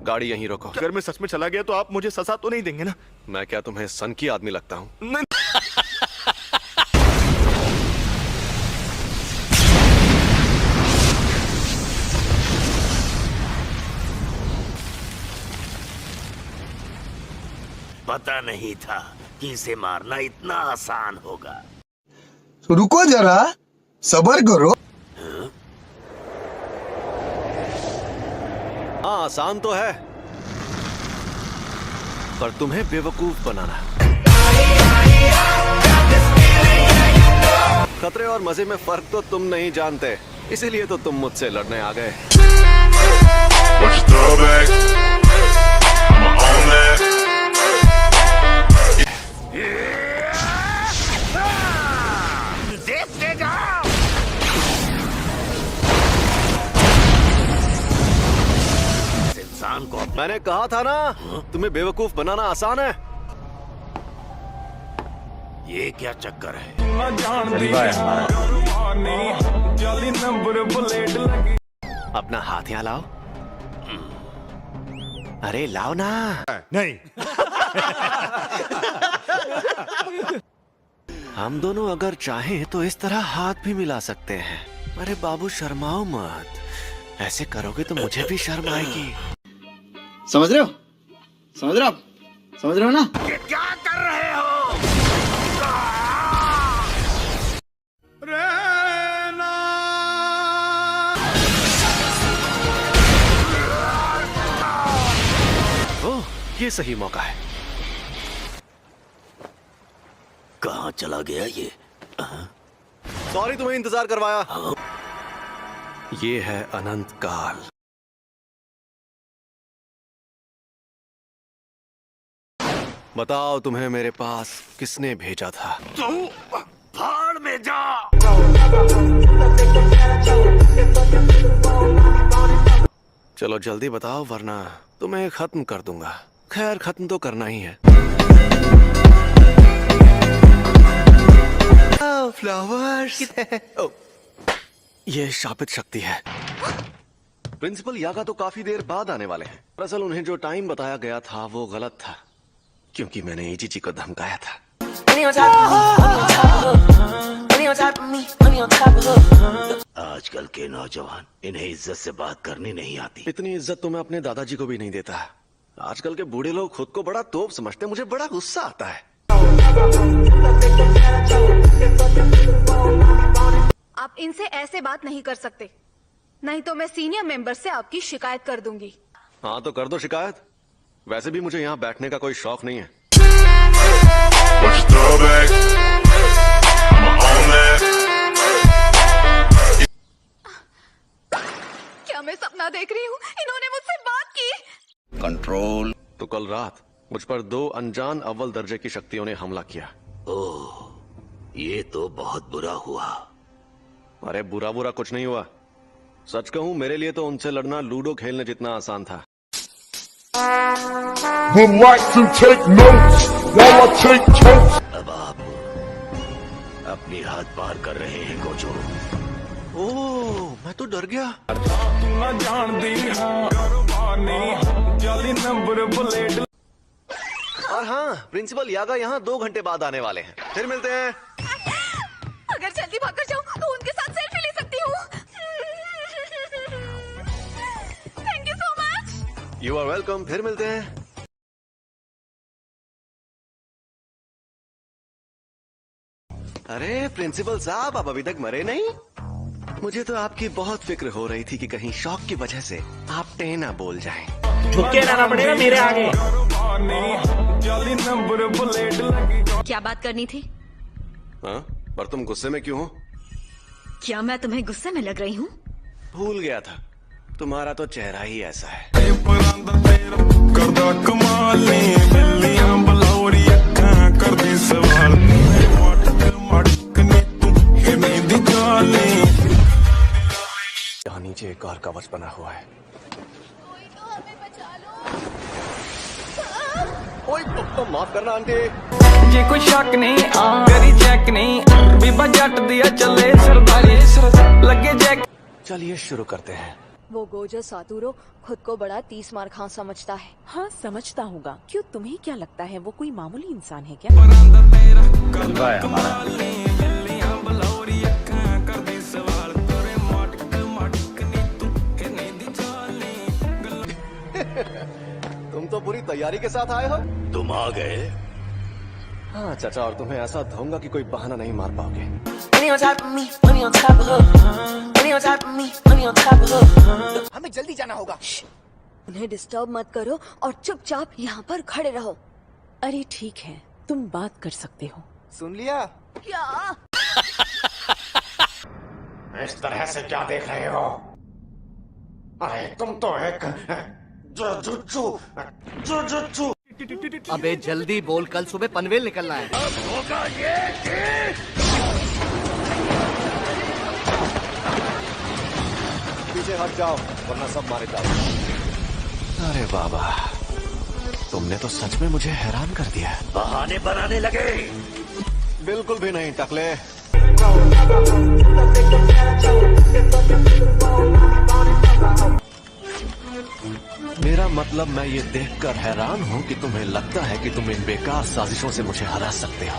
गाड़ी यहीं रोको। अगर मैं सच में चला गया तो आप मुझे सजा तो नहीं देंगे ना? मैं क्या तुम्हें सन की आदमी लगता हूँ? नहीं। पता नहीं था कि इसे मारना इतना आसान होगा। रुको जरा, सब्र करो। हाँ, आसान तो है, पर तुम्हें बेवकूफ बनाना। खतरे और मजे में फर्क तो तुम नहीं जानते, इसीलिए तो तुम मुझसे लड़ने आ गए। देखते जाओ। इंसान को मैंने कहा था ना, तुम्हें बेवकूफ बनाना आसान है। ये क्या चक्कर है? अपना हाथ यहाँ लाओ। अरे लाओ ना। नहीं। हम दोनों अगर चाहें तो इस तरह हाथ भी मिला सकते हैं। अरे बाबू शर्माओ मत, ऐसे करोगे तो मुझे भी शर्म आएगी। समझ रहे हो? समझ रहे हो आप? समझ रहे हो ना? ये क्या कर रहे हो? ओह, ये सही मौका है। कहाँ चला गया ये? सॉरी तुम्हें इंतजार करवाया। ये है अनंत काल। बताओ तुम्हें मेरे पास किसने भेजा था? तू भाड़ में जा। चलो जल्दी बताओ वरना तुम्हें खत्म कर दूंगा। खैर खत्म तो करना ही है। फ्लावर्स। ये शापित शक्ति है। प्रिंसिपल यागा तो काफी देर बाद आने वाले हैं। दरअसल उन्हें जो टाइम बताया गया था वो गलत था, क्योंकि मैंने एजीजी को धमकाया था। आजकल के नौजवान, इन्हें इज्जत से बात करनी नहीं आती। इतनी इज्जत तो मैं अपने दादाजी को भी नहीं देता। आजकल के बूढ़े लोग खुद को बड़ा तोप समझते, मुझे बड़ा गुस्सा आता है। आप इनसे ऐसे बात नहीं कर सकते, नहीं तो मैं सीनियर मेंबर से आपकी शिकायत कर दूंगी। हाँ तो कर दो शिकायत। वैसे भी मुझे यहाँ बैठने का कोई शौक नहीं है। क्या मैं सपना देख रही हूँ? इन्होंने मुझसे बात की। कंट्रोल। तो कल रात मुझ पर 2 अनजान अव्वल दर्जे की शक्तियों ने हमला किया। ओह, ये तो बहुत बुरा हुआ। अरे बुरा बुरा कुछ नहीं हुआ। सच कहूँ मेरे लिए तो उनसे लड़ना लूडो खेलने जितना आसान था। Would like to take notes while I take totes. अब आप अपनी हाथ पार कर रहे हैं गोजो। ओह, मैं तो डर गया। और हाँ, प्रिंसिपल यागा यहाँ 2 घंटे बाद आने वाले हैं। फिर मिलते हैं। अगर जल्दी भाग कर जाऊँ तो उनके साथ सेल्फी ले सकती हूँ। Thank you so much. You are welcome. फिर मिलते हैं। अरे प्रिंसिपल साहब, आप अभी तक मरे नहीं? मुझे तो आपकी बहुत फिक्र हो रही थी कि कहीं शौक की वजह से आप टेना बोल जाएं। झुके रहना पड़ेगा मेरे आगे। क्या बात करनी थी? हाँ, पर तुम गुस्से में क्यों हो? क्या मैं तुम्हें गुस्से में लग रही हूँ? भूल गया था, तुम्हारा तो चेहरा ही ऐसा है। यहाँ नीचे एक और कवच बना हुआ है। ओए, माफ करना आंटी। जे कोई शक नहीं तेरी चेक नहीं बीबा जट दिया चले सरदारी लगे जैक। चलिए शुरू करते हैं। वो गोजो सातुरो खुद को बड़ा 30 मार खां समझता है। हाँ समझता होगा, क्यों तुम्हें क्या लगता है वो कोई मामूली इंसान है क्या? जलवा है हमारा। तुम तो पूरी तैयारी के साथ आए हो। तुम आ गए। हाँ चाचा, और तुम्हें ऐसा धोऊंगा कि कोई बहाना नहीं मार पाओगे। हमें जल्दी जाना होगा। उन्हें डिस्टर्ब मत करो और चुपचाप यहाँ पर खड़े रहो। अरे ठीक है, तुम बात कर सकते हो। सुन लिया? क्या? इस तरह से क्या देख रहे हो? अरे तुम तो एक जुजुत्सु। अबे जल्दी बोल, कल सुबह पनवेल निकलना है। होगा ये कि पीछे हट जाओ वरना सब मारे जाओ। अरे बाबा, तुमने तो सच में मुझे हैरान कर दिया। बहाने बनाने लगे। बिल्कुल भी नहीं टकले। मेरा मतलब मैं ये देखकर हैरान हूँ कि तुम्हें लगता है कि तुम इन बेकार साजिशों से मुझे हरा सकते हो।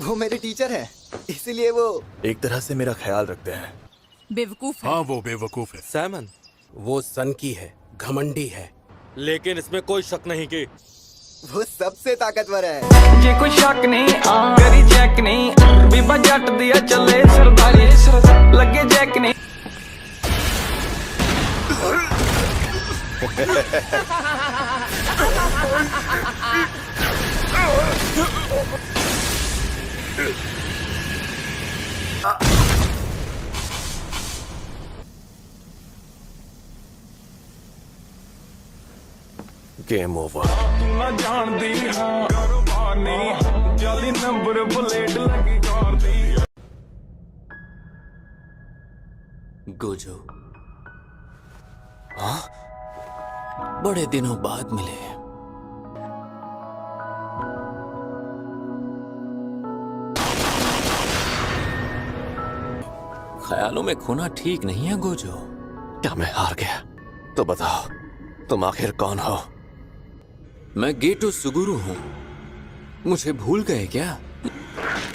वो मेरे टीचर हैं, इसीलिए वो एक तरह से मेरा ख्याल रखते हैं। बेवकूफ है। हाँ वो बेवकूफ है। सैमन वो सन की है, घमंडी है, लेकिन इसमें कोई शक नहीं कि वो सबसे ताकतवर है। ये कोई शक नहीं, करी चेक नहीं, बीबा जट दिया चले सरदारी, लगे जैक नहीं। Game over. ना जान दी हाँ कुर्बानी, जाली नंबर प्लेट लगी कार दी। गोजो, हाँ बड़े दिनों बाद मिले। ख्यालों में खोना ठीक नहीं है गोजो। क्या मैं हार गया? तो बताओ तुम आखिर कौन हो? मैं गेटो सुगुरु हूँ, मुझे भूल गए क्या?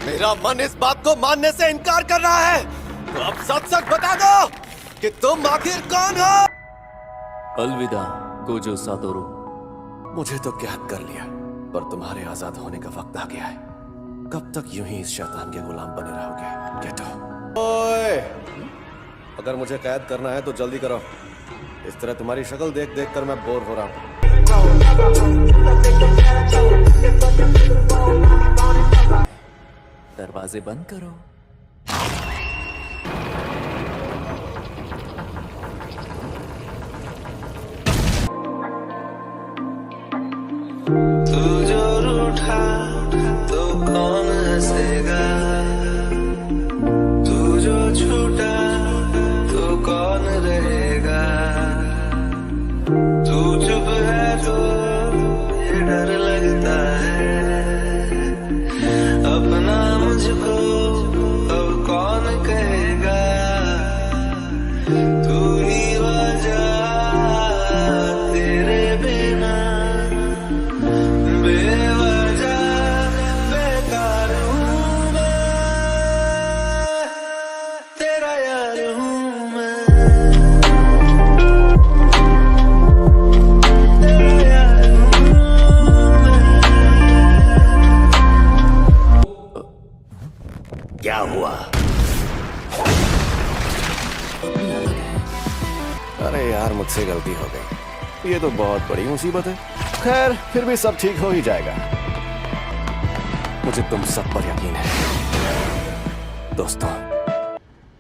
मेरा मन इस बात को मानने से इनकार कर रहा है, तो अब सच सच बता दो कि तुम आखिर कौन हो? अलविदा गोजो सातोरू। मुझे तो कैद कर लिया, पर तुम्हारे आजाद होने का वक्त आ गया है। कब तक यूं ही इस शैतान के गुलाम बने रहोगे? गेटो। ओए, अगर मुझे कैद करना है तो जल्दी करो। इस तरह तुम्हारी शक्ल देख देख कर मैं बोर हो रहा हूँ। दरवाजे बंद करो। तू जो रूठा तो कौन हंसेगा, तू जो छूटा तो कौन रहेगा, तू चुप है तो ये डर लगता है, अपना मुझको अब कौन कहेगा, तू ही वजह तेरे बिना बेवजह बेकार हूँ मैं, तेरा यार हूँ मैं, तेरा यार हूँ मैं। क्या हुआ? अरे यार, मुझसे गलती हो गई। ये तो बहुत बड़ी मुसीबत है। खैर, फिर भी सब ठीक हो ही जाएगा। मुझे तुम सब पर यकीन है दोस्तों।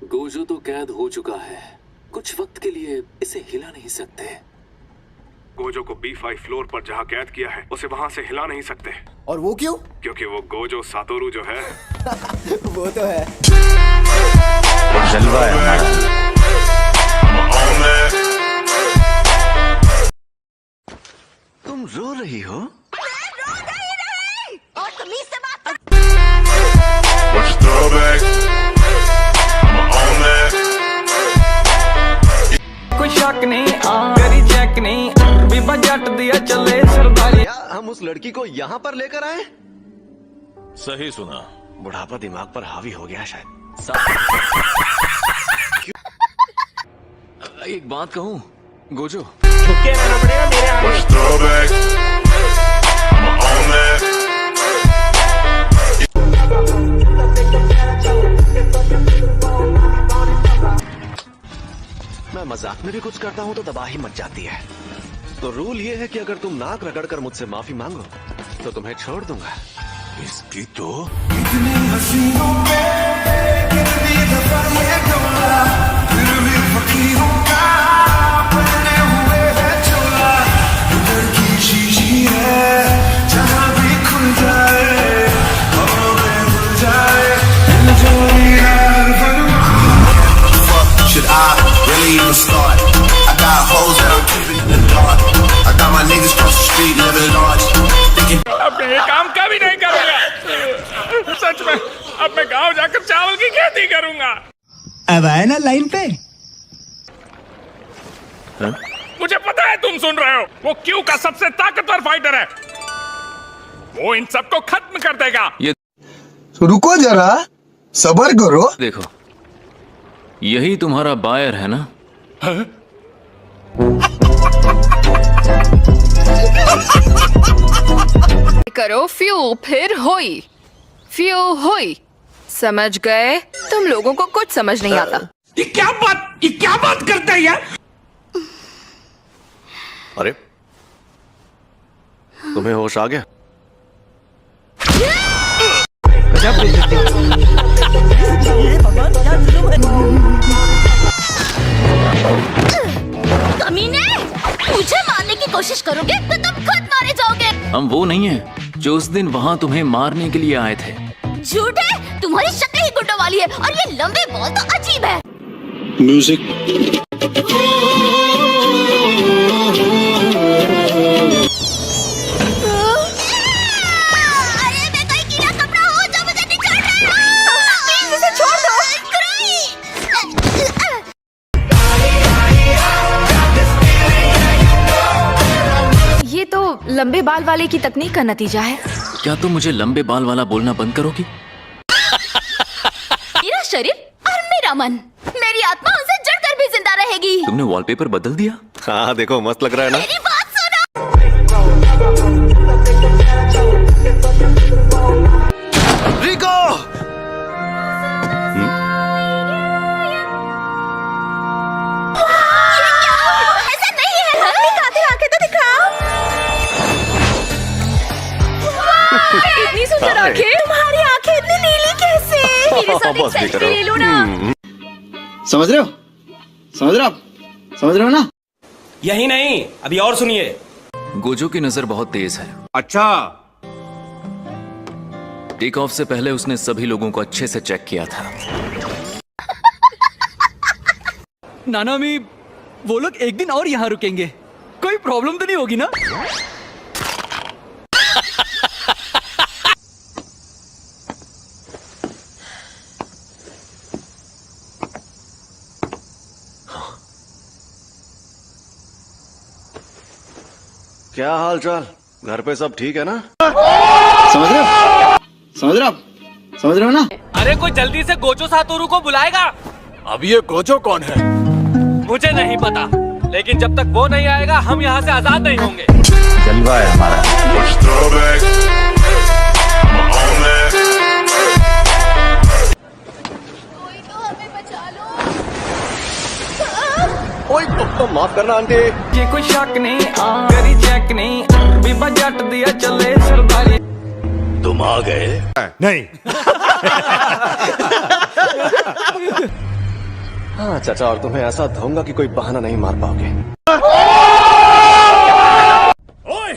गोजो तो कैद हो चुका है, कुछ वक्त के लिए इसे हिला नहीं सकते। गोजो को B5 फ्लोर पर जहाँ कैद किया है उसे वहाँ से हिला नहीं सकते। और वो क्यों? क्योंकि वो गोजो सातोरू जो है वो तो है। जलवा है हमारा। तुम रो रही हो? मैं रो रही नहीं, और तमीज से बात कर। हम उस लड़की को यहाँ पर लेकर आए? सही सुना। बुढ़ापा दिमाग पर हावी हो गया शायद। एक बात कहूँ गोजो, झुके रहना पड़ेगा मेरे आगे। मैं मजाक में भी कुछ करता हूँ तो तबाही मच जाती है। तो रूल ये है कि अगर तुम नाक रगड़कर मुझसे माफी मांगो तो तुम्हें छोड़ दूंगा। इसकी तो Should I really even start? I got hoes that I'm keeping in the dark. I got my niggas cross the street living large. Thinking अब मैं ये काम कभी नहीं करूंगा। सच में अब मैं गांव जाकर चावल की खेती करूंगा। अब आए ना लाइन पे। मुझे पता है तुम सुन रहे हो। वो क्यू का सबसे ताकतवर फाइटर है। वो इन सबको खत्म कर देगा। ये रुको जरा, सबर करो। देखो, यही तुम्हारा बायर है ना? करो फ्यू फिर होई, फ्यू होई। समझ गए? तुम लोगों को कुछ समझ नहीं आता। ये क्या बात करता है यार? अरे तुम्हें होश आ गया? कमीने, मुझे मारने की कोशिश करोगे तो तुम खुद मारे जाओगे। हम वो नहीं है जो उस दिन वहाँ तुम्हें मारने के लिए आए थे। झूठ है, तुम्हारी शक्ल ही गुंडों वाली है और ये लंबे बॉल तो अजीब है। म्यूजिक। अरे मैं कोई कीड़ा कपड़ा हूँ जो मुझे निकाल रहा है। प्लीज इसे छोड़ दो। ये तो लंबे बाल वाले की तकनीक का नतीजा है। क्या तुम मुझे लंबे बाल वाला बोलना बंद करोगी? मेरा शरीर और मेरा मन, मेरी आत्मा उनसे जुड़कर भी जिंदा रहेगी। तुमने वॉलपेपर बदल दिया? हाँ देखो मस्त लग रहा है ना? मेरी बात सुनो। रिको! ऐसा नहीं है। दिखाते आंखें तो दिखाओ। इतनी सुंदर आंखें। तुम्हारी आंखें इतनी नीली कैसे? मेरे साथ एक बस भी सेल्फी करो। ले लो ना। समझ रहे हो? समझ रहे हो आप? समझ रहे हो ना? यही नहीं, अभी और सुनिए। गोजो की नजर बहुत तेज है। अच्छा, टेक ऑफ से पहले उसने सभी लोगों को अच्छे से चेक किया था। नानामी, वो लोग एक दिन और यहाँ रुकेंगे। कोई प्रॉब्लम तो नहीं होगी ना? क्या हाल चाल? घर पे सब ठीक है ना? समझ रहे हो? समझ रहे हो आप? समझ रहे हो ना? अरे कोई जल्दी से गोजो सातोरू को बुलाएगा। अब ये गोजो कौन है? मुझे नहीं पता, लेकिन जब तक वो नहीं आएगा हम यहाँ से आजाद नहीं होंगे। जलवा है हमारा। कोई तो हमें बचा लो। ओए माफ करना आंटी। ये कोई शक नहीं, करी चेक नहीं, बीबा जट दिया चले सरदारी। तुम आ गए? नहीं। हाँ चाचा, और तुम्हें ऐसा धोऊंगा कि कोई बहाना नहीं मार पाओगे। ओए!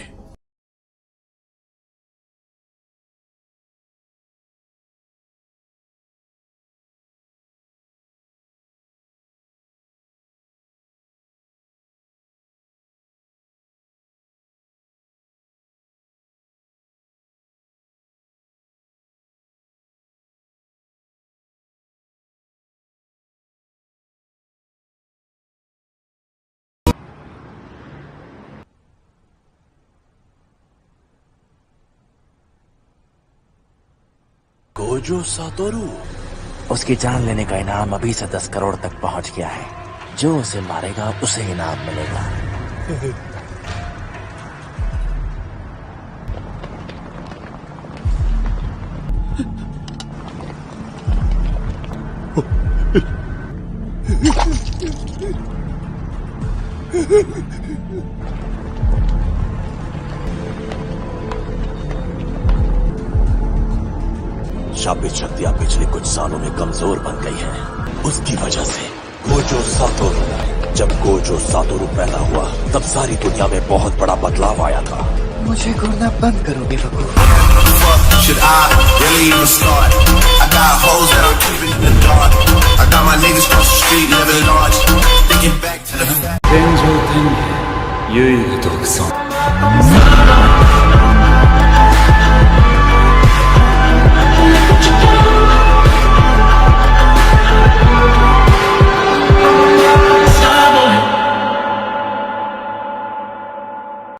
Gojo Satoru. उसकी जान लेने का इनाम अभी से 10 करोड़ तक पहुंच गया है। जो उसे मारेगा उसे इनाम मिलेगा। शापित शक्तियां पिछले कुछ सालों में कमजोर बन गई हैं। उसकी वजह से गोजो सातोरू, जब गोजो सातोरू पैदा हुआ तब सारी दुनिया में बहुत बड़ा बदलाव आया था। मुझे घूरना बंद करो बेवकूफ। Should I really even start? I got hoes that I'm keeping in the dark. I got my niggas cross the street living large. Thinking back to the 天上天下唯我独尊